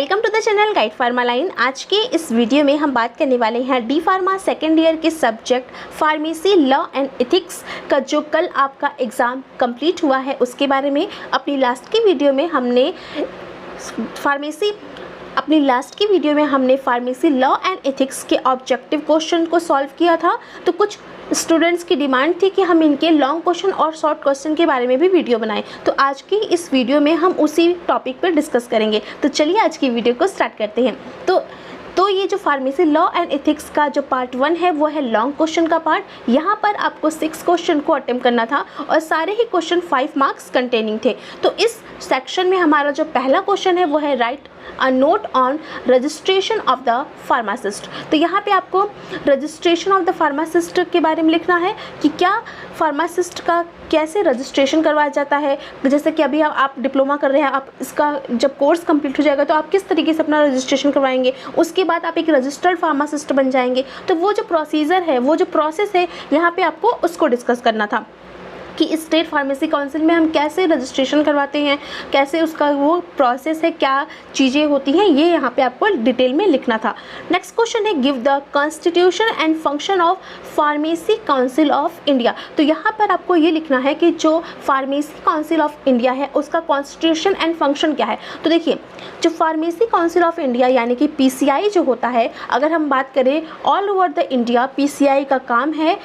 Welcome to the channel guide pharma line. आज के इस वीडियो में हम बात करने वाले हैं डी फार्मा सेकेंड ईयर के subject pharmacy law and ethics का जो कल आपका एग्ज़ाम कंप्लीट हुआ है उसके बारे में। अपनी लास्ट की वीडियो में हमने फार्मेसी लॉ एंड एथिक्स के ऑब्जेक्टिव क्वेश्चन को सॉल्व किया था। तो कुछ स्टूडेंट्स की डिमांड थी कि हम इनके लॉन्ग क्वेश्चन और शॉर्ट क्वेश्चन के बारे में भी वीडियो बनाएं, तो आज की इस वीडियो में हम उसी टॉपिक पर डिस्कस करेंगे। तो चलिए आज की वीडियो को स्टार्ट करते हैं। तो ये जो फार्मेसी लॉ एंड एथिक्स का जो पार्ट 1 है वो है लॉन्ग क्वेश्चन का पार्ट। यहाँ पर आपको 6 क्वेश्चन को अटेम्प्ट करना था और सारे ही क्वेश्चन 5 मार्क्स कंटेनिंग थे। तो इस सेक्शन में हमारा जो पहला क्वेश्चन है वो है write a note on registration of the pharmacist. तो यहाँ पे आपको रजिस्ट्रेशन ऑफ द फार्मासिस्ट के बारे में लिखना है कि क्या फार्मासिस्ट का कैसे रजिस्ट्रेशन करवाया जाता है। जैसे कि अभी आप डिप्लोमा कर रहे हैं, आप इसका जब कोर्स कंप्लीट हो जाएगा तो आप किस तरीके से अपना रजिस्ट्रेशन करवाएंगे, उसके बाद आप एक रजिस्टर्ड फार्मासिस्ट बन जाएंगे। तो वो जो प्रोसीजर है, वो जो प्रोसेस है, यहाँ पे आपको उसको डिस्कस करना था कि स्टेट फार्मेसी काउंसिल में हम कैसे रजिस्ट्रेशन करवाते हैं, कैसे उसका वो प्रोसेस है, क्या चीज़ें होती हैं, ये यहाँ पे आपको डिटेल में लिखना था। नेक्स्ट क्वेश्चन है give the constitution and function of pharmacy council of India. तो यहाँ पर आपको ये लिखना है कि जो फार्मेसी काउंसिल ऑफ इंडिया है उसका कॉन्स्टिट्यूशन एंड फंक्शन क्या है। तो देखिए, जो फार्मेसी काउंसिल ऑफ इंडिया यानी कि PCI जो होता है, अगर हम बात करें all over the India, PCI का काम है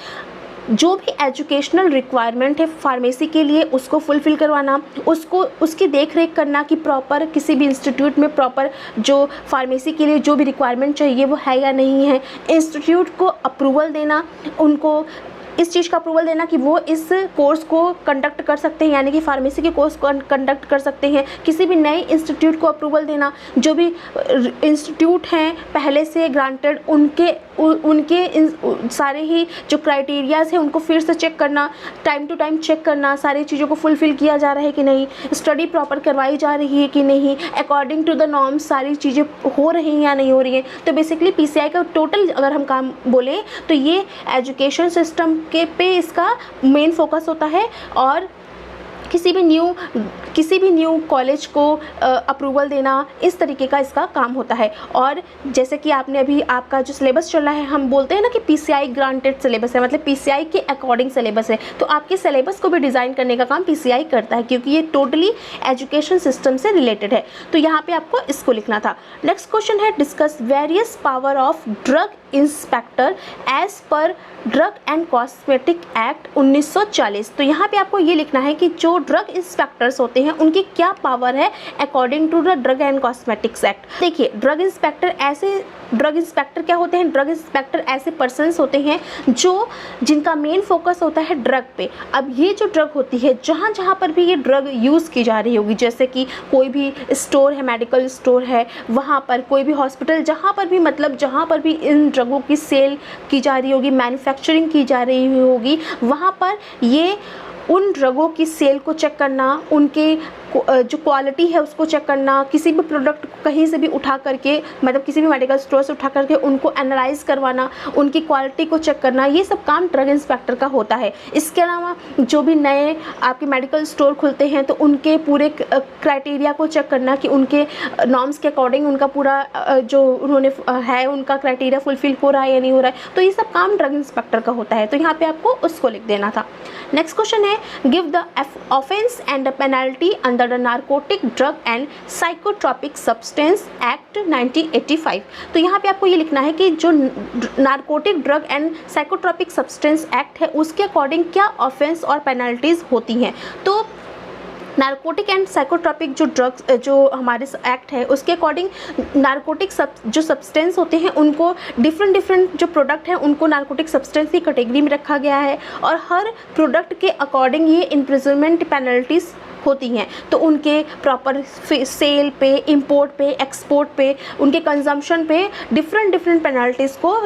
जो भी एजुकेशनल रिक्वायरमेंट है फार्मेसी के लिए उसको फुलफ़िल करवाना, उसकी देख रेख करना कि प्रॉपर किसी भी इंस्टीट्यूट में प्रॉपर जो फार्मेसी के लिए जो भी रिक्वायरमेंट चाहिए वो है या नहीं है, इंस्टीट्यूट को अप्रूवल देना, उनको इस चीज़ का अप्रूवल देना कि वो इस कोर्स को कंडक्ट कर सकते हैं, यानी कि फार्मेसी के कोर्स को कंडक्ट कर सकते हैं। किसी भी नए इंस्टीट्यूट को अप्रूवल देना, जो भी इंस्टीट्यूट हैं पहले से ग्रांटेड उनके सारे ही जो क्राइटेरियाज़ हैं उनको फिर से चेक करना, टाइम टू टाइम चेक करना, सारी चीज़ों को फुलफ़िल किया जा रहा है कि नहीं, स्टडी प्रॉपर करवाई जा रही है कि नहीं, अकॉर्डिंग टू द नॉर्म्स सारी चीज़ें हो रही हैं या नहीं हो रही हैं। तो बेसिकली PCI का टोटल अगर हम काम बोलें तो ये एजुकेशन सिस्टम के पे इसका मेन फोकस होता है और किसी भी न्यू कॉलेज को अप्रूवल देना, इस तरीके का इसका काम होता है। और जैसे कि आपने अभी आपका जो सिलेबस चल रहा है, हम बोलते हैं ना कि PCI ग्रांटेड सिलेबस है, मतलब PCI के अकॉर्डिंग सिलेबस है। तो आपके सिलेबस को भी डिज़ाइन करने का काम PCI करता है क्योंकि ये टोटली एजुकेशन सिस्टम से रिलेटेड है। तो यहाँ पे आपको इसको लिखना था। नेक्स्ट क्वेश्चन है discuss various power of drug inspector as per drug and cosmetic act 1940। तो यहाँ पे आपको ये लिखना है कि जो ड्रग इंस्पेक्टर्स होते हैं उनकी क्या पावर है according to the drug and cosmetics act. देखिए, ड्रग इंस्पेक्टर क्या होते हैं? ड्रग इंस्पेक्टर ऐसे पर्सन्स होते हैं जिनका मेन फोकस होता है ड्रग पे। अब ये जो ड्रग होती है, जहाँ जहाँ पर भी ये ड्रग यूज़ की जा रही होगी, जैसे कि कोई भी स्टोर है, मेडिकल स्टोर है, वहाँ पर कोई भी हॉस्पिटल, जहाँ पर भी मतलब जहाँ पर भी इन ड्रगों की सेल की जा रही होगी, मैन्युफैक्चरिंग की जा रही होगी, वहाँ पर ये उन ड्रगों की सेल को चेक करना, उनके जो क्वालिटी है उसको चेक करना, किसी भी प्रोडक्ट को कहीं से भी उठा करके, मतलब किसी भी मेडिकल स्टोर से उठा करके उनको एनालाइज करवाना, उनकी क्वालिटी को चेक करना, ये सब काम ड्रग इंस्पेक्टर का होता है। इसके अलावा जो भी नए आपके मेडिकल स्टोर खुलते हैं तो उनके पूरे क्राइटेरिया को चेक करना कि उनके नॉर्म्स के अकॉर्डिंग उनका पूरा जो उन्होंने है उनका क्राइटेरिया फुलफिल हो रहा है या नहीं हो रहा है। तो ये सब काम ड्रग इंस्पेक्टर का होता है। तो यहाँ पर आपको उसको लिख देना था। नेक्स्ट क्वेश्चन है give the offence and the penalty under the narcotic drug and psychotropic substance act 1985। तो यहाँ पे आपको ये लिखना है कि जो narcotic drug and psychotropic substance act है उसके अकॉर्डिंग क्या ऑफेंस और पेनल्टीज होती हैं। तो नारकोटिक एंड साइकोट्रॉपिक जो ड्रग्स जो हमारे एक्ट है उसके अकॉर्डिंग नारकोटिक जो सब्सटेंस होते हैं उनको डिफरेंट जो प्रोडक्ट हैं उनको नारकोटिक सब्सटेंस की कैटेगरी में रखा गया है और हर प्रोडक्ट के अकॉर्डिंग ये इम्प्रिजनमेंट पेनल्टीज़ होती हैं। तो उनके प्रॉपर सेल पे, इंपोर्ट पे, एक्सपोर्ट पे, उनके कंजम्पशन पे डिफरेंट पेनल्टीज़ को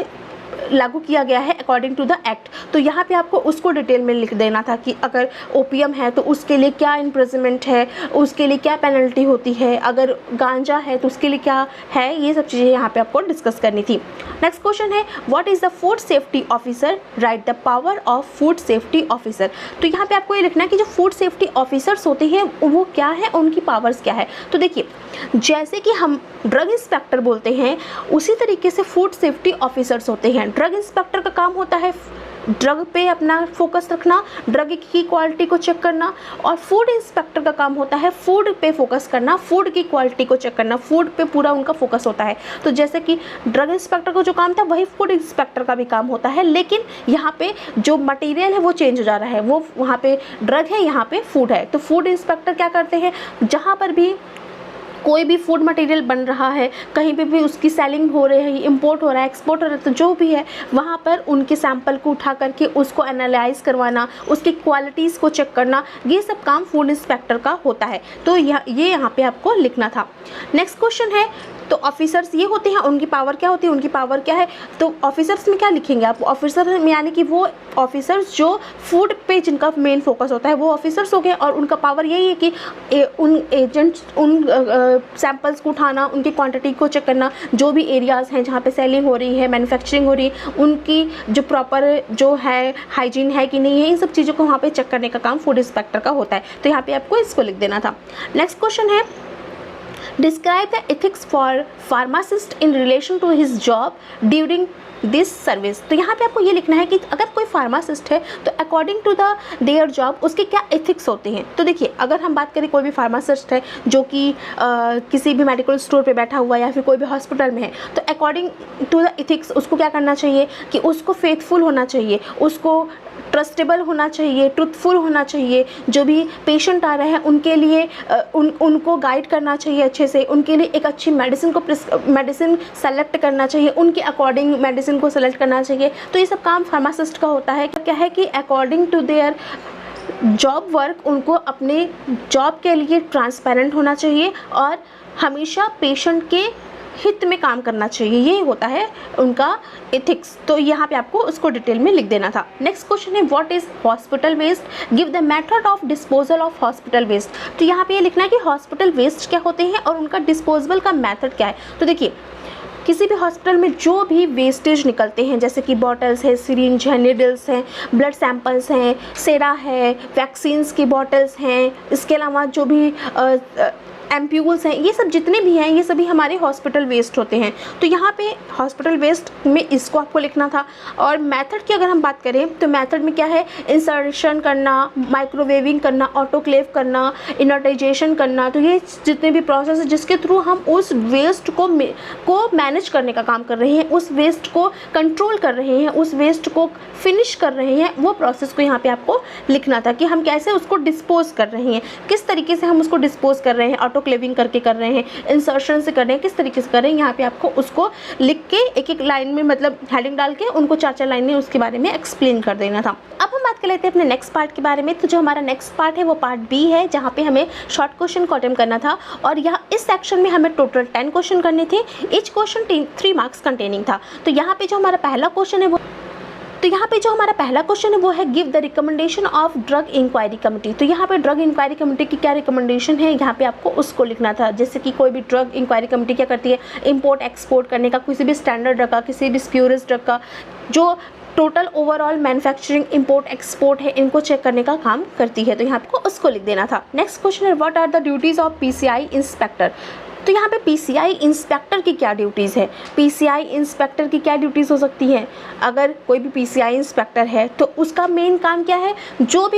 लागू किया गया है अकॉर्डिंग टू द एक्ट। तो यहाँ पे आपको उसको डिटेल में लिख देना था कि अगर ओपीएम है तो उसके लिए क्या इम्प्रिजनमेंट है, उसके लिए क्या पेनल्टी होती है, अगर गांजा है तो उसके लिए क्या है, ये सब चीज़ें यहाँ पे आपको डिस्कस करनी थी। नेक्स्ट क्वेश्चन है what is the food safety officer, right the power of food safety officer. तो यहाँ पे आपको ये लिखना है कि जो फूड सेफ्टी ऑफिसर्स होते हैं वो क्या है, उनकी पावर्स क्या है। तो देखिए जैसे कि हम ड्रग इंस्पेक्टर बोलते हैं उसी तरीके से फूड सेफ्टी ऑफिसर्स होते हैं। ड्रग इंस्पेक्टर का काम होता है ड्रग पे अपना फोकस रखना, ड्रग की क्वालिटी को चेक करना, और फूड इंस्पेक्टर का काम होता है फूड पे फोकस करना, फूड की क्वालिटी को चेक करना, फूड पे पूरा उनका फोकस होता है। तो जैसे कि ड्रग इंस्पेक्टर का जो काम था वही फूड इंस्पेक्टर का भी काम होता है, लेकिन यहाँ पे जो मटेरियल है वो चेंज हो जा रहा है, वो वहाँ पे ड्रग है, यहाँ पे फूड है। तो फूड इंस्पेक्टर क्या करते हैं, जहाँ पर भी कोई भी फूड मटेरियल बन रहा है, कहीं पे भी उसकी सेलिंग हो रही है, इंपोर्ट हो रहा है, एक्सपोर्ट हो रहा है, तो जो भी है वहाँ पर उनके सैंपल को उठा करके उसको एनालाइज करवाना, उसकी क्वालिटीज़ को चेक करना, ये सब काम फूड इंस्पेक्टर का होता है। तो ये यहाँ पे आपको लिखना था। नेक्स्ट क्वेश्चन है तो ऑफिसर्स ये होते हैं, उनकी पावर क्या होती है, उनकी पावर क्या है। तो ऑफिसर्स में क्या लिखेंगे आप, ऑफिसर में यानी कि वो ऑफिसर्स जो फूड पे जिनका मेन फोकस होता है वो ऑफिसर्स हो गए, और उनका पावर यही है कि उन एजेंट्स उन सैंपल्स को उठाना, उनकी क्वांटिटी को चेक करना, जो भी एरियाज़ हैं जहाँ पे सेलिंग हो रही है, मैन्युफैक्चरिंग हो रही है, उनकी जो प्रॉपर जो है हाइजीन है कि नहीं है, इन सब चीज़ों को वहाँ पे चेक करने का काम फूड इंस्पेक्टर का होता है। तो यहाँ पे आपको इसको लिख देना था। नेक्स्ट क्वेश्चन है describe the ethics for pharmacist in relation to his job during this service. तो यहाँ पे आपको ये लिखना है कि अगर कोई फार्मासिस्ट है तो according to the their job उसके क्या एथिक्स होते हैं। तो देखिए अगर हम बात करें कोई भी फार्मासिस्ट है जो कि किसी भी मेडिकल स्टोर पे बैठा हुआ है या फिर कोई भी हॉस्पिटल में है, तो अकॉर्डिंग टू द एथिक्स उसको क्या करना चाहिए कि उसको फेथफुल होना चाहिए, उसको ट्रस्टेबल होना चाहिए, ट्रुथफुल होना चाहिए, जो भी पेशेंट आ रहे हैं उनके लिए उनको गाइड करना चाहिए अच्छे से, उनके लिए एक अच्छी मेडिसिन सेलेक्ट करना चाहिए, उनके अकॉर्डिंग मेडिसिन को सेलेक्ट करना चाहिए। तो ये सब काम फार्मासिस्ट का होता है। क्या है कि according to their job work उनको अपने जॉब के लिए ट्रांसपेरेंट होना चाहिए और हमेशा पेशेंट के हित में काम करना चाहिए, ये होता है उनका एथिक्स। तो यहाँ पे आपको उसको डिटेल में लिख देना था। नेक्स्ट क्वेश्चन है what is hospital waste, give the method of disposal of hospital waste. तो यहाँ पे ये लिखना है कि हॉस्पिटल वेस्ट क्या होते हैं और उनका डिस्पोजल का मेथड क्या है। तो देखिए किसी भी हॉस्पिटल में जो भी वेस्टेज निकलते हैं जैसे कि बॉटल्स है, सिरिंज है, निडल्स हैं, ब्लड सैंपल्स हैं, सेरा है, वैक्सीन्स की बॉटल्स हैं, इसके अलावा जो भी एम्प्यूल्स हैं, ये सब जितने भी हैं ये सभी हमारे हॉस्पिटल वेस्ट होते हैं। तो यहाँ पे हॉस्पिटल वेस्ट में इसको आपको लिखना था। और मेथड की अगर हम बात करें तो मेथड में क्या है, इंसर्शन करना, माइक्रोवेविंग करना, ऑटोक्लेव करना, इनर्टाइजेशन करना। तो ये जितने भी प्रोसेस है जिसके थ्रू हम उस वेस्ट को मैनेज करने का काम कर रहे हैं, उस वेस्ट को कंट्रोल कर रहे हैं, उस वेस्ट को फिनिश कर रहे हैं, वो प्रोसेस को यहाँ पे आपको लिखना था कि हम कैसे उसको डिस्पोज कर रहे हैं, किस तरीके से हम उसको डिस्पोज कर रहे हैं, ऑटोक्लेविंग करके कर रहे हैं, इंसर्शन से कर रहे हैं, किस तरीके से कर रहे हैं। यहाँ पे आपको उसको लिख के एक एक लाइन में मतलब हेडिंग डाल के उनको 4-4 लाइन में उसके बारे में एक्सप्लेन कर देना था। अब हम बात कर लेते हैं अपने नेक्स्ट पार्ट के बारे में। तो जो हमारा नेक्स्ट पार्ट है वो पार्ट बी है, जहाँ पे हमें शॉर्ट क्वेश्चन को अटेम्प्ट करना था और यहाँ इस सेक्शन में हमें टोटल 10 क्वेश्चन करने थे, ईच क्वेश्चन 3 मार्क्स कंटेनिंग था। तो यहाँ पे जो हमारा पहला क्वेश्चन है वो है give the recommendation of drug inquiry committee. तो यहाँ पे ड्रग इंक्वायरी कमेटी की क्या रिकमेंडेशन है, यहाँ पे आपको उसको लिखना था। जैसे कि कोई भी ड्रग इंक्वायरी कमेटी क्या करती है, इंपोर्ट एक्सपोर्ट करने का, किसी भी स्टैंडर्ड ड्रग का, किसी भी स्प्यूरियस ड्रग का, जो total overall manufacturing import export है, इनको चेक करने का काम करती है। तो यहाँ आपको उसको लिख देना था। नेक्स्ट क्वेश्चन है what are the duties of PCI inspector. तो यहाँ पे पीसीआई इंस्पेक्टर की क्या ड्यूटीज़ है, पीसीआई इंस्पेक्टर की क्या ड्यूटीज़ हो सकती हैं। अगर कोई भी पीसीआई इंस्पेक्टर है तो उसका मेन काम क्या है, जो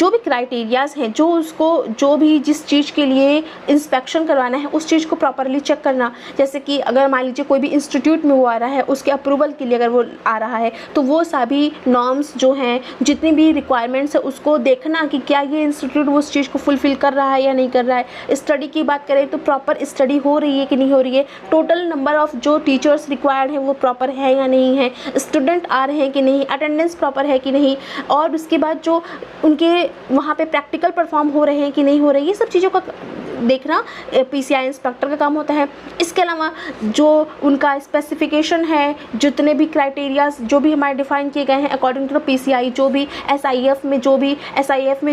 भी क्राइटेरियाज़ हैं, जो भी जिस चीज़ के लिए इंस्पेक्शन करवाना है उस चीज़ को प्रॉपरली चेक करना। जैसे कि अगर मान लीजिए कोई भी इंस्टीट्यूट में वो आ रहा है, उसके अप्रूवल के लिए अगर वो आ रहा है तो वो सभी नॉर्म्स जो हैं, जितनी भी रिक्वायरमेंट्स है उसको देखना कि क्या ये इंस्टीट्यूट उस चीज़ को फुलफ़िल कर रहा है या नहीं कर रहा है। स्टडी की बात करें तो प्रॉपर स्टडी हो रही है कि नहीं हो रही है, टोटल नंबर ऑफ़ जो टीचर्स रिक्वायर्ड हैं वो प्रॉपर है या नहीं है, स्टूडेंट आ रहे हैं कि नहीं, अटेंडेंस प्रॉपर है कि नहीं, और उसके बाद जो उनके वहाँ पे प्रैक्टिकल परफॉर्म हो रहे हैं कि नहीं हो रहे, ये सब चीज़ों का देखना PCI इंस्पेक्टर का काम होता है। इसके अलावा जो उनका स्पेसिफिकेशन है, जितने भी क्राइटेरियाज जो भी हमारे डिफाइन किए गए हैं अकॉर्डिंग टू PCI, जो भी SIF में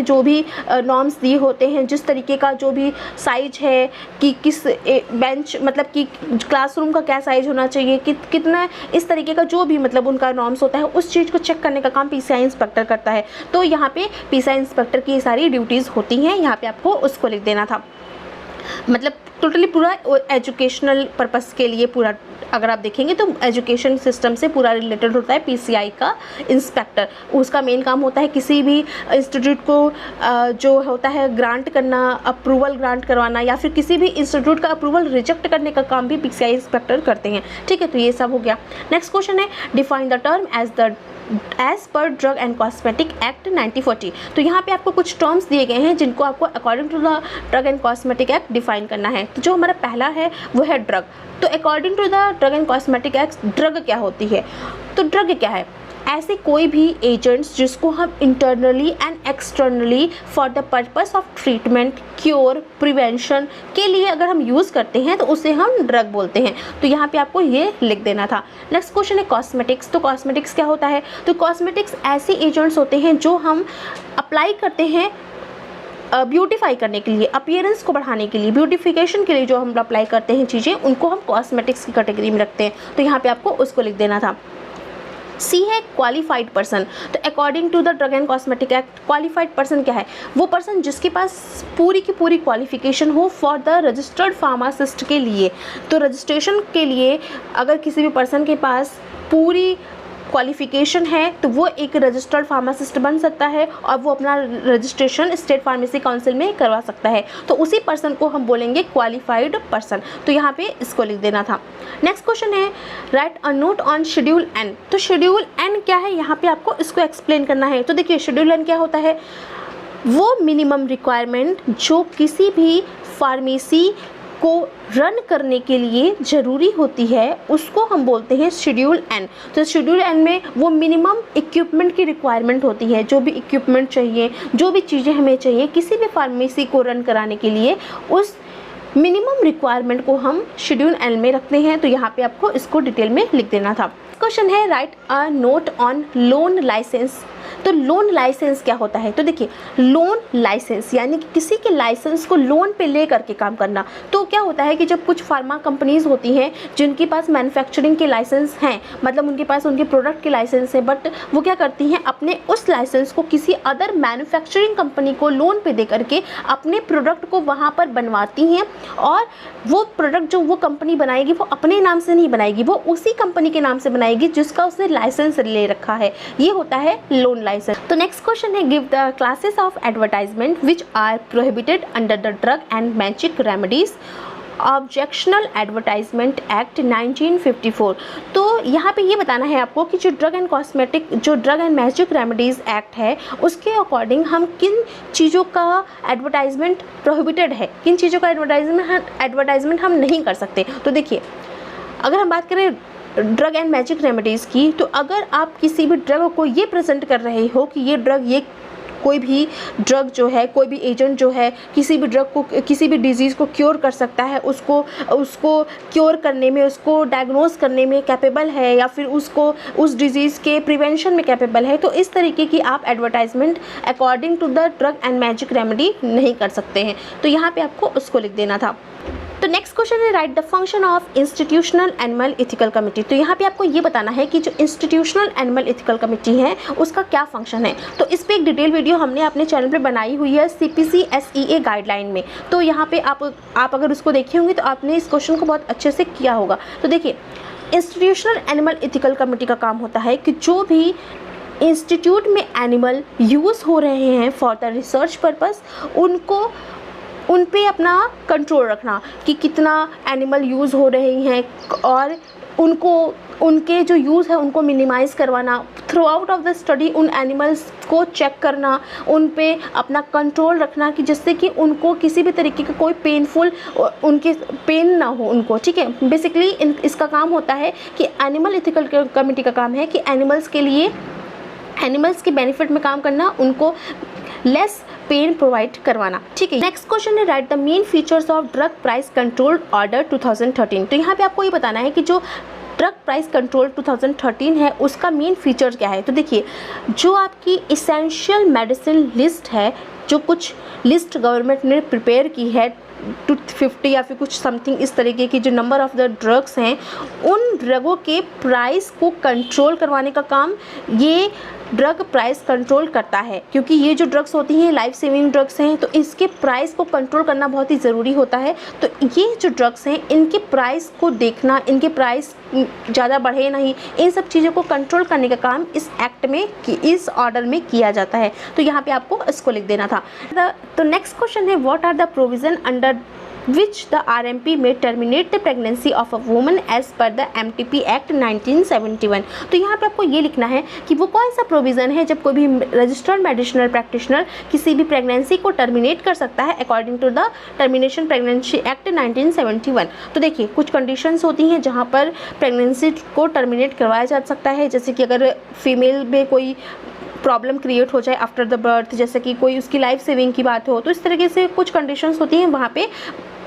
जो भी नॉर्म्स दिए होते हैं, जिस तरीके का जो भी साइज है कि किस बेंच मतलब कि क्लासरूम का क्या साइज होना चाहिए, कितना इस तरीके का जो भी मतलब उनका नॉर्म्स होता है, उस चीज़ को चेक करने का काम PCI इंस्पेक्टर करता है। तो यहाँ पे PCI इंस्पेक्टर की सारी ड्यूटीज़ होती हैं, यहाँ पे आपको उसको लिख देना था। मतलब टोटली पूरा एजुकेशनल पर्पस के लिए पूरा अगर आप देखेंगे तो एजुकेशन सिस्टम से पूरा रिलेटेड होता है PCI का इंस्पेक्टर। उसका मेन काम होता है किसी भी इंस्टीट्यूट को जो होता है ग्रांट करना, अप्रूवल ग्रांट करवाना, या फिर किसी भी इंस्टीट्यूट का अप्रूवल रिजेक्ट करने का काम भी PCI इंस्पेक्टर करते हैं। ठीक है, तो ये सब हो गया। नेक्स्ट क्वेश्चन है define the term as per drug and cosmetic act 1940। तो यहाँ पे आपको कुछ टर्म्स दिए गए हैं जिनको आपको according to the drug and cosmetic act define करना है। तो जो हमारा पहला है वो है ड्रग। तो according to the drug and cosmetic act drug क्या होती है? तो ड्रग क्या है? ऐसे कोई भी एजेंट्स जिसको हम internally and externally for the purpose of treatment, cure, prevention के लिए अगर हम यूज़ करते हैं तो उसे हम ड्रग बोलते हैं। तो यहाँ पे आपको ये लिख देना था। नेक्स्ट क्वेश्चन है कॉस्मेटिक्स। तो कॉस्मेटिक्स क्या होता है? तो कॉस्मेटिक्स ऐसे एजेंट्स होते हैं जो हम अप्लाई करते हैं ब्यूटीफाई करने के लिए, अपीयरेंस को बढ़ाने के लिए, ब्यूटिफिकेशन के लिए जो हम अप्लाई करते हैं चीज़ें, उनको हम कॉस्मेटिक्स की कैटेगरी में रखते हैं। तो यहाँ पे आपको उसको लिख देना था। सी है क्वालिफाइड पर्सन। तो according to the drug and cosmetic act qualified person क्या है? वो पर्सन जिसके पास पूरी की पूरी क्वालिफिकेशन हो फॉर द रजिस्टर्ड फार्मासिस्ट के लिए। तो रजिस्ट्रेशन के लिए अगर किसी भी पर्सन के पास पूरी क्वालिफिकेशन है तो वो एक रजिस्टर्ड फार्मासिस्ट बन सकता है और वो अपना रजिस्ट्रेशन स्टेट फार्मेसी काउंसिल में करवा सकता है। तो उसी पर्सन को हम बोलेंगे क्वालिफाइड पर्सन। तो यहाँ पे इसको लिख देना था। नेक्स्ट क्वेश्चन है write a note on schedule N. तो शेड्यूल एन क्या है? यहाँ पे आपको इसको एक्सप्लेन करना है। तो देखिए शेड्यूल एन क्या होता है? वो मिनिमम रिक्वायरमेंट जो किसी भी फार्मेसी को रन करने के लिए ज़रूरी होती है उसको हम बोलते हैं शेड्यूल एन। तो शेड्यूल एन में वो मिनिमम इक्विपमेंट की रिक्वायरमेंट होती है, जो भी इक्विपमेंट चाहिए, जो भी चीज़ें हमें चाहिए किसी भी फार्मेसी को रन कराने के लिए, उस मिनिमम रिक्वायरमेंट को हम शेड्यूल एन में रखते हैं। तो यहाँ पे आपको इसको डिटेल में लिख देना था। क्वेश्चन है write a note on loan licence. तो लोन लाइसेंस क्या होता है? तो देखिए लोन लाइसेंस यानी कि किसी के लाइसेंस को लोन पे ले करके काम करना। तो क्या होता है कि जब कुछ फार्मा कंपनीज होती हैं जिनके पास मैन्युफैक्चरिंग के लाइसेंस हैं, मतलब उनके पास उनके प्रोडक्ट के लाइसेंस है, बट वो क्या करती हैं अपने उस लाइसेंस को किसी अदर मैन्युफैक्चरिंग कंपनी को लोन पे दे करके अपने प्रोडक्ट को वहाँ पर बनवाती हैं, और वो प्रोडक्ट जो वो कंपनी बनाएगी वो अपने नाम से नहीं बनाएगी, वो उसी कंपनी के नाम से बनाएगी जिसका उसने लाइसेंस ले रखा है। ये होता है लोन लाइसेंस। तो नेक्स्ट क्वेश्चन है give the classes of advertisement which are prohibited under the drug and magic remedies objectionable advertisement act 1954। तो यहाँ पे ये बताना है आपको कि जो drug and magic remedies act है उसके अकॉर्डिंग हम किन चीज़ों का एडवर्टाइजमेंट प्रोहिबिटेड है, किन चीज़ों का एडवर्टाइजमेंट हम नहीं कर सकते। तो देखिए अगर हम बात करें ड्रग एंड मैजिक रेमेडीज़ की, तो अगर आप किसी भी ड्रग को ये प्रेजेंट कर रहे हो कि ये ड्रग, ये कोई भी ड्रग जो है, कोई भी एजेंट जो है किसी भी ड्रग को, किसी भी डिजीज़ को क्योर कर सकता है, उसको क्योर करने में, उसको डायग्नोस करने में कैपेबल है, या फिर उसको उस डिजीज़ के प्रिवेंशन में कैपेबल है, तो इस तरीके की आप advertisement according to the drug and magic remedy नहीं कर सकते हैं। तो यहाँ पे आपको उसको लिख देना था। तो नेक्स्ट क्वेश्चन है right the function of institutional animal ethical committee. तो यहाँ पे आपको ये बताना है कि जो इंस्टीट्यूशनल एनिमल एथिकल कमेटी है उसका क्या फंक्शन है। तो इस पे एक डिटेल वीडियो हमने अपने चैनल पे बनाई हुई है CPC SEA गाइडलाइन में। तो यहाँ पे आप अगर उसको देखे होंगे तो आपने इस क्वेश्चन को बहुत अच्छे से किया होगा। तो देखिए इंस्टीट्यूशनल एनिमल एथिकल कमेटी का काम होता है कि जो भी इंस्टीट्यूट में एनिमल यूज़ हो रहे हैं फॉर द रिसर्च पर्पस, उन पे अपना कंट्रोल रखना कि कितना एनिमल यूज़ हो रहे हैं, और उनके जो यूज़ है उनको मिनिमाइज़ करवाना, through out of the study उन एनिमल्स को चेक करना, उन पे अपना कंट्रोल रखना कि जिससे कि उनको किसी भी तरीके का कोई उनके पेन ना हो उनको। ठीक है, बेसिकली इसका काम होता है कि एनिमल एथिकल कमेटी का काम है कि एनिमल्स के बेनिफिट में काम करना, उनको लेस पेन प्रोवाइड करवाना। ठीक है, नेक्स्ट क्वेश्चन है right the main features of drug price control order 2013। तो यहाँ पे आपको ये बताना है कि जो ड्रग प्राइस कंट्रोल 2013 है उसका मेन फीचर क्या है। तो देखिए, जो आपकी इसेंशियल मेडिसिन लिस्ट है, जो कुछ लिस्ट गवर्नमेंट ने प्रिपेयर की है 250 या फिर कुछ समथिंग इस तरीके की, जो नंबर ऑफ़ द ड्रग्स हैं, उन ड्रगों के प्राइस को कंट्रोल करवाने का काम ये ड्रग प्राइस कंट्रोल करता है। क्योंकि ये जो ड्रग्स होती हैं लाइफ सेविंग ड्रग्स हैं, तो इसके प्राइस को कंट्रोल करना बहुत ही ज़रूरी होता है। तो ये जो ड्रग्स हैं इनके प्राइस को देखना, इनके प्राइस ज़्यादा बढ़े नहीं, इन सब चीज़ों को कंट्रोल करने का काम इस एक्ट में, इस ऑर्डर में किया जाता है। तो यहाँ पे आपको इसको लिख देना था। तो नेक्स्ट क्वेश्चन है what are the provision under which the RMP may terminate the pregnancy of a woman as per the MTP Act 1971। तो यहाँ पे आपको ये लिखना है कि वो कौन सा प्रोविज़न है जब कोई भी रजिस्टर्ड मेडिसिनल प्रैक्टिशनर किसी भी प्रेगनेंसी को टर्मिनेट कर सकता है according to the termination pregnancy act 1971। तो देखिए, कुछ कंडीशंस होती हैं जहाँ पर प्रेगनेंसी को टर्मिनेट करवाया जा सकता है, जैसे कि अगर फीमेल में कोई प्रॉब्लम क्रिएट हो जाए आफ्टर द बर्थ, जैसे कि कोई उसकी लाइफ सेविंग की बात हो, तो इस तरीके से कुछ कंडीशंस होती हैं वहाँ पे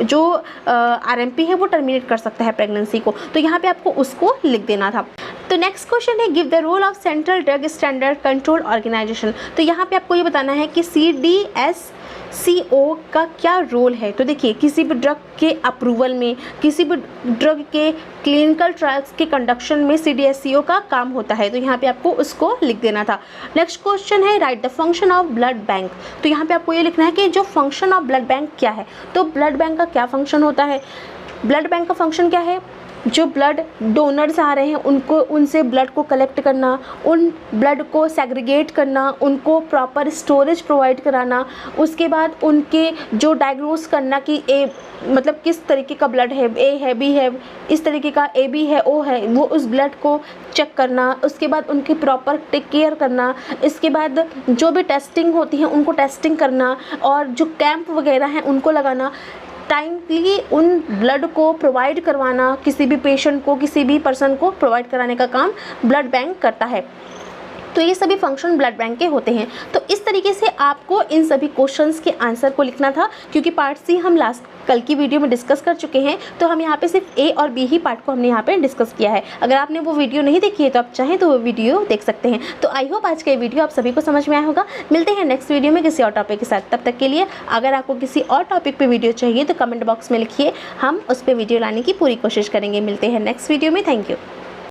जो आरएमपी है वो टर्मिनेट कर सकता है प्रेगनेंसी को। तो यहाँ पे आपको उसको लिख देना था। तो नेक्स्ट क्वेश्चन है give the role of central drug standard control organisation. तो यहाँ पे आपको ये बताना है कि CDSCO का क्या रोल है। तो देखिए, किसी भी ड्रग के अप्रूवल में, किसी भी ड्रग के क्लिनिकल ट्रायल्स के कंडक्शन में CDSCO का काम होता है। तो यहाँ पे आपको उसको लिख देना था। नेक्स्ट क्वेश्चन है right the function of blood bank. तो यहाँ पे आपको ये लिखना है कि जो फंक्शन ऑफ ब्लड बैंक क्या है। तो ब्लड बैंक का क्या फंक्शन होता है। ब्लड बैंक का फंक्शन क्या है, जो ब्लड डोनर्स आ रहे हैं उनको, उनसे ब्लड को कलेक्ट करना, उन ब्लड को सेग्रीगेट करना, उनको प्रॉपर स्टोरेज प्रोवाइड कराना, उसके बाद उनके जो डायग्नोस करना कि मतलब किस तरीके का ब्लड है, ए है, बी है, इस तरीके का AB है, O है, वो उस ब्लड को चेक करना, उसके बाद उनकी प्रॉपर टेक केयर करना, इसके बाद जो भी टेस्टिंग होती है उनको टेस्टिंग करना, और जो कैंप वगैरह हैं उनको लगाना, टाइमली उन ब्लड को प्रोवाइड करवाना, किसी भी पेशेंट को, किसी भी पर्सन को प्रोवाइड कराने का काम ब्लड बैंक करता है। तो ये सभी फंक्शन ब्लड बैंक के होते हैं। तो इस तरीके से आपको इन सभी क्वेश्चंस के आंसर को लिखना था, क्योंकि पार्ट सी हम कल की वीडियो में डिस्कस कर चुके हैं। तो हम यहाँ पे सिर्फ A और B ही पार्ट को हमने यहाँ पे डिस्कस किया है। अगर आपने वो वीडियो नहीं देखी है तो आप चाहें तो वो वीडियो देख सकते हैं। तो आई होप आज का ये वीडियो आप सभी को समझ में आया होगा। मिलते हैं नेक्स्ट वीडियो में किसी और टॉपिक के साथ। तब तक के लिए अगर आपको किसी और टॉपिक पर वीडियो चाहिए तो कमेंट बॉक्स में लिखिए, हम उस पर वीडियो लाने की पूरी कोशिश करेंगे। मिलते हैं नेक्स्ट वीडियो में। Thank you.